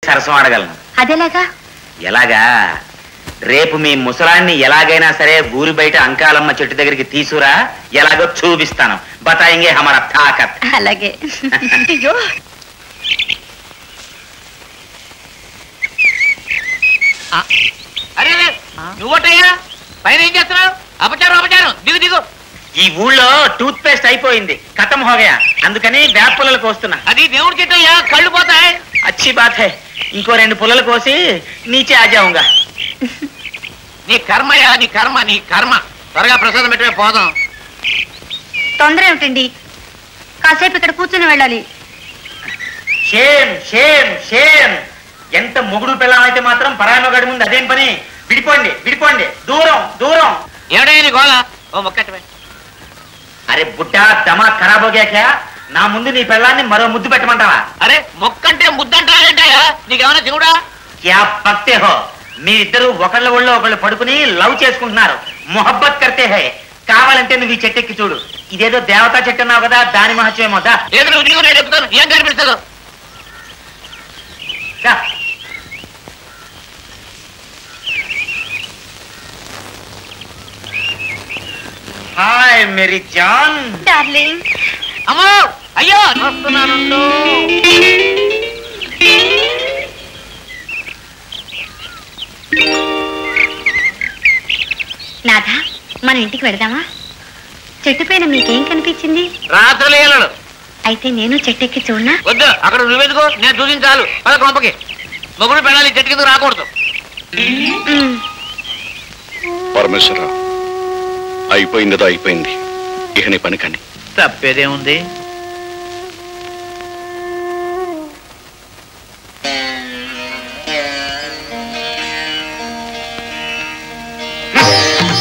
సరసం ఆడగలను. అదేలాగా? ఎలాగా? రేపు మీ ముసలాన్ని ఎలాగైనా సరే ఊరి బయట అంకాలమ్మ చెట్టు దగ్గరికి తీసుకురా, ఎలాగో చూపిస్తాను. బతాయింగే హమారా తాకత్. అలాగే. అరే నువ్వటయ్యా పైన ఏం చేస్తున్నావు? అపచారం అపచారం, దిగు దిగు. ఈ ఊళ్ళో టూత్ పేస్ట్ అయిపోయింది, ఖతం హోగయా, అందుకని వేప పుల్లలు కోస్తున్నా. అది దేవుడి చెట్టయ్యా, కళ్ళు పోతాయి. అచ్చి బాత్ హై, ఇంకో 2 పుల్లలు కోసి నీచే ఆజావుగా. నీ కర్మయ్యా, నీ కర్మ, నీ కర్మ. త్వరగా ప్రసాదం పెట్టే పోదాం. తొందర ఏమిటండి, కాసేపు ఇక్కడ కూర్చొని వెళ్ళాలి. Shame shame shame. ఎంత మొగుడు పిల్లం అయితే మాత్రం పరాయమ గడి ముందు అదేం పని? విడిపోండి విడిపోండి, దూరం దూరం. ఏడయ్య నీ గోళ? ఓ మొక్కటి. అరే బుట్టా, దమా ఖరాబ్ హో గయా క్యా? నా ముందు నీ పిల్లాన్ని మరో ముద్దు పెట్టమంటావా? అరే మొక్కంటే ముద్దంటారేంటయ్యా? నీకేమైనా దేవుడా? క్యా పక్తే హో, మీరిద్దరు ఒకళ్ళ ఒళ్ళో ఒకళ్ళు పడుకుని లవ్ చేసుకుంటున్నారు, మొహబ్బత్ కర్తే హై. కావాలంటే నువ్వు ఈ చెట్టెక్కి చూడు. ఇదేదో దేవతా చెట్టు అన్నావు కదా, దాని మహత్యమేమో. దా ఏదో నువ్వు నేను ఎక్కుతాను, ఏం కనిపిస్తుందో. Hi Mary John. డార్లింగ్. అమ్మో అయ్యో వస్తున్నాను. నాథ, మన ఇంటికి వెళదామా? చెట్టు పైన మీకేం కనిపించింది? రాత్రులు. అయితే నేను చెట్టెక్కి చూడనా? వద్దు, అక్కడ నువ్వెందుకో, నేను చూసించాలు. పద కొంపకి. మొగుడు పెళ్ళాలి, చెట్టు కింద రాకూడదు. పరమేశ్వర, అయిపోయిందిదో అయిపోయింది, ఇక నీ పని కానీ. తప్పేదేముంది?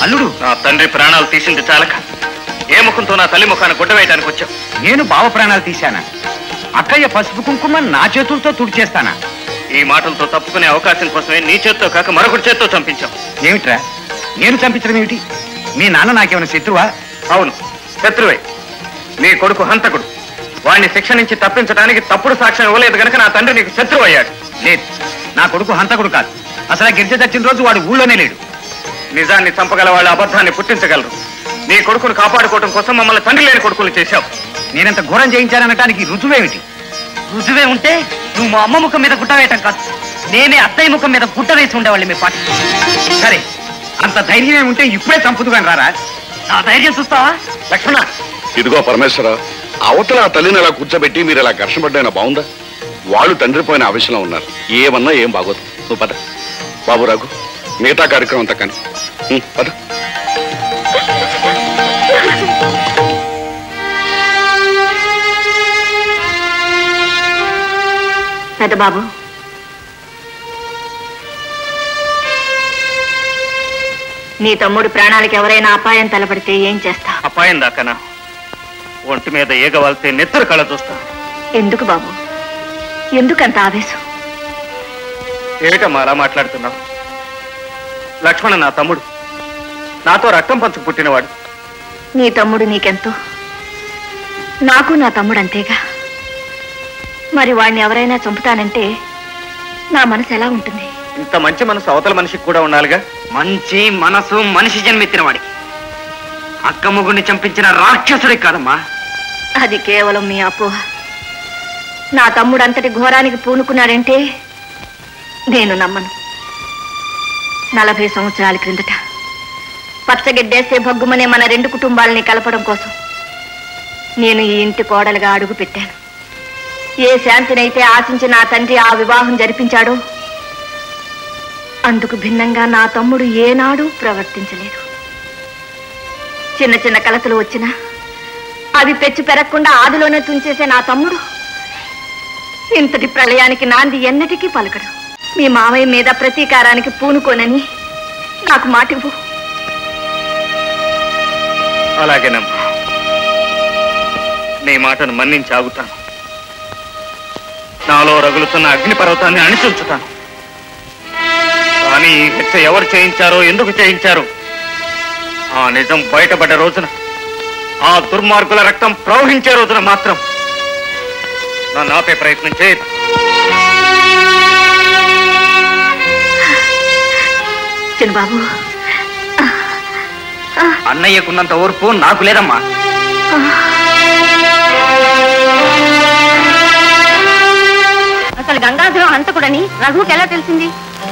అల్లుడు, నా తండ్రి ప్రాణాలు తీసింది చాలక ఏ ముఖంతో నా తల్లి ముఖాన్ని గుడ్డ వేయడానికి వచ్చావు? నేను బావ ప్రాణాలు తీశానా? అక్కయ్య పసుపు కుంకుమ నా చేతులతో తుడిచేస్తానా? ఈ మాటలతో తప్పుకునే అవకాశం కోసమే నీ చేత్తో కాక మరొకటి చేత్తో చంపించాం. ఏమిట్రా నేను చంపించడం ఏమిటి? మీ నాన్న నాకేమైనా శత్రువా? అవును, శత్రువే. నీ కొడుకు హంతకుడు. వాడిని శిక్ష నుంచి తప్పించడానికి తప్పుడు సాక్ష్యం ఇవ్వలేదు కనుక నా తండ్రి నీకు శత్రువు అయ్యాడు. లేదు, నా కొడుకు హంతకుడు కాదు. అసలు గిరిజ చచ్చిన రోజు వాడు ఊళ్ళోనే లేడు. నిజాన్ని చంపగల వాళ్ళ అబద్ధాన్ని పుట్టించగలరు. నీ కొడుకును కాపాడుకోవడం కోసం మమ్మల్ని తండ్రి లేని కొడుకులు చేశావు. నేనంత ఘోరం చేయించాననటానికి రుజువేమిటి? రుజువే ఉంటే నువ్వు మా అమ్మ ముఖం మీద గుట్ట వేయటం కాదు, నేనే అత్తయ్య ముఖం మీద గుట్ట వేసి ఉండేవాళ్ళు మీ పాటి. సరే, అంత ధైర్యమే ఉంటే ఇప్పుడే చంపుదుగాని రారా? నా ధైర్యం చూస్తావా? లక్ష్మణ, ఇదిగో పరమేశ్వర, అవతల ఆ తల్లిని అలా కూర్చోబెట్టి మీరు ఇలా ఘర్షపడ్డా బాగుందా? వాళ్ళు తండ్రి పోయిన ఆవేశంలో ఉన్నారు, ఏమన్నా ఏం బాగోదు. నువ్వు పద. బాబు రాఘు, మిగతా కార్యక్రమం అంతా కానీ పద. పెద్దబాబు, నీ తమ్ముడు ప్రాణాలకు ఎవరైనా అపాయం తలపడితే ఏం చేస్తా? అపాయం దాకానా? ఒంటి మీద ఏగవాల్తే నెత్తురు కళ చూస్తా. ఎందుకు బాబు, ఎందుకంత ఆవేశం? ఏమిటమ్మా అలా మాట్లాడుతున్నావు? లక్ష్మణ నా తమ్ముడు, నాతో రక్తం పంచుకు పుట్టినవాడు. నీ తమ్ముడు నీకెంతో, నాకు నా తమ్ముడు అంతేగా. మరి వాడిని ఎవరైనా చంపుతానంటే నా మనసు ఎలా ఉంటుంది? ఇంత మంచి మనసు అవతల మనిషికి కూడా ఉండాలిగా. మంచి మనసు మనిషి జన్మెత్తిన వాడికి, అక్క ముగ్గురిని చంపించిన రాక్షసుడికి కాదమ్మా. అది కేవలం మీ అపోహ. నా తమ్ముడు అంతటి ఘోరానికి పూనుకున్నాడంటే నేను నమ్మను. 40 సంవత్సరాల క్రిందట పచ్చగడ్డేస్తే భగ్గుమనే మన 2 కుటుంబాలని కలపడం కోసం నేను ఈ ఇంటి కోడలుగా అడుగు పెట్టాను. ఏ శాంతినైతే ఆశించి నా తండ్రి ఆ వివాహం జరిపించాడో అందుకు భిన్నంగా నా తమ్ముడు ఏనాడూ ప్రవర్తించలేదు. చిన్న చిన్న కలతలు వచ్చినా అవి పెచ్చు పెరగకుండా ఆదిలోనే తుంచేసే నా తమ్ముడు ఇంతటి ప్రళయానికి నాంది ఎన్నటికీ పలకడు. మీ మామయ్య మీద ప్రతీకారానికి పూనుకోనని నాకు మాటివ్వు. అలాగేనమ్మా, నీ మాటను మన్నించి ఆగుతాను. నాలో రగులుతున్న అగ్నిపర్వతాన్ని అణిచుంచుతాను. కానీ ఈ హత్య ఎవరు చేయించారో, ఎందుకు చేయించారో ఆ నిజం బయటపడ్డ రోజున, ఆ దుర్మార్గుల రక్తం ప్రవహించే రోజున మాత్రం నన్ను ఆపే ప్రయత్నం చేయదు. క్షమించను బాబు. అన్నయ్యకున్నంత ఓర్పు నాకు లేదమ్మా. అసలు గంగాధరం హంతకుడని రఘుకి ఎలా తెలిసింది?